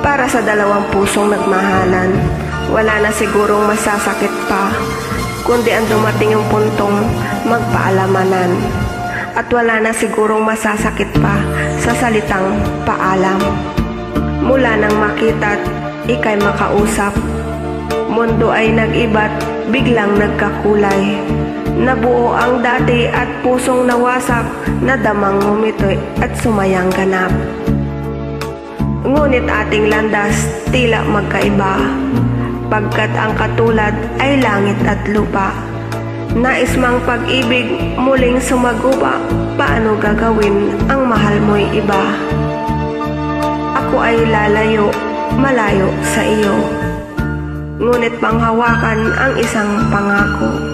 Para sa dalawang pusong nagmahalan, wala na sigurong masasakit pa, kundi ang dumating yung puntong magpaalamanan. At wala na sigurong masasakit pa sa salitang paalam. Mula nang makita't ika'y makausap, mundo ay nag-iba't biglang nagkakulay. Nabuo ang dati at pusong nawasak, nadamang ngumiti at sumayang ganap. Ngunit ating landas tila magkaiba, pagkat ang katulad ay langit at lupa. Nais mang pag-ibig muling sumaguba, paano gagawin ang mahal mo'y iba? Ako ay lalayo, malayo sa iyo, ngunit panghawakan ang isang pangako.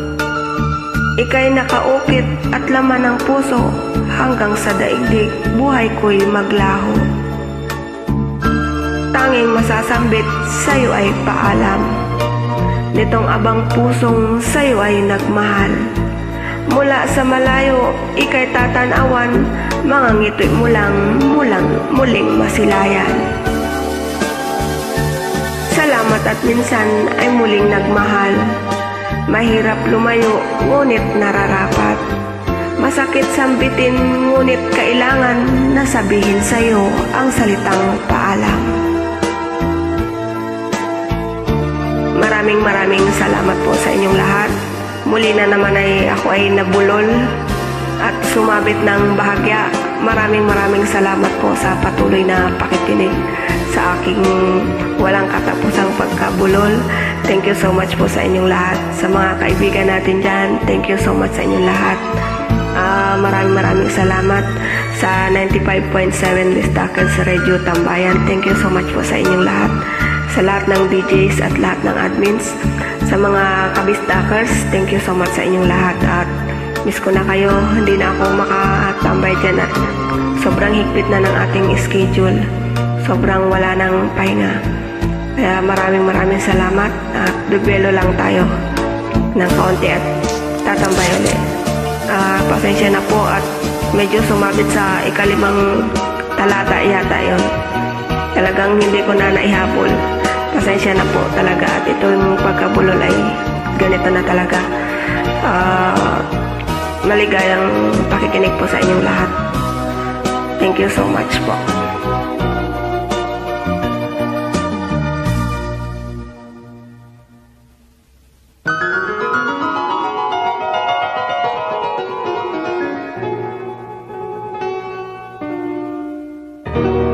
Ika'y nakaukit at laman ng puso, hanggang sa daigdig buhay ko'y maglaho. Tanging masasambit sa'yo ay paalam, nitong abang pusong sa'yo ay nagmahal. Mula sa malayo, ika'y tatanawan, mga ngiti mo lang muling masilayan. Salamat at minsan ay muling nagmahal. Mahirap lumayo, ngunit nararapat. Masakit sambitin, ngunit kailangan na sabihin sa'yo ang salitang paalam. Maraming salamat po sa inyong lahat. Muli na naman ay ako ay nabulol at sumabit ng bahagya. Maraming salamat po sa patuloy na pakikinig sa aking walang katapusang pagkabulol. Thank you so much po sa inyong lahat. Sa mga kaibigan natin dyan, thank you so much sa inyong lahat. Maraming salamat sa 95.7 Listakers Radio Tambayan. Thank you so much po sa inyong lahat. Sa lahat ng DJs at lahat ng admins. Sa mga kabistakers, thank you so much sa inyong lahat. At miss ko na kayo, hindi na ako makatambay dyan at sobrang higpit na ng ating schedule. Sobrang wala ng pahinga. Kaya maraming salamat at bibelo lang tayo ng kaunti at tatambay ulit. Pasensya na po at medyo sumabit sa ikalimang talata yata yon. Talagang hindi ko na naihabol. Pasensya na po talaga at ito yung pagkabulol ay ganito na talaga. Maligayang pakikinig po sa inyong lahat. Thank you so much po. Thank you.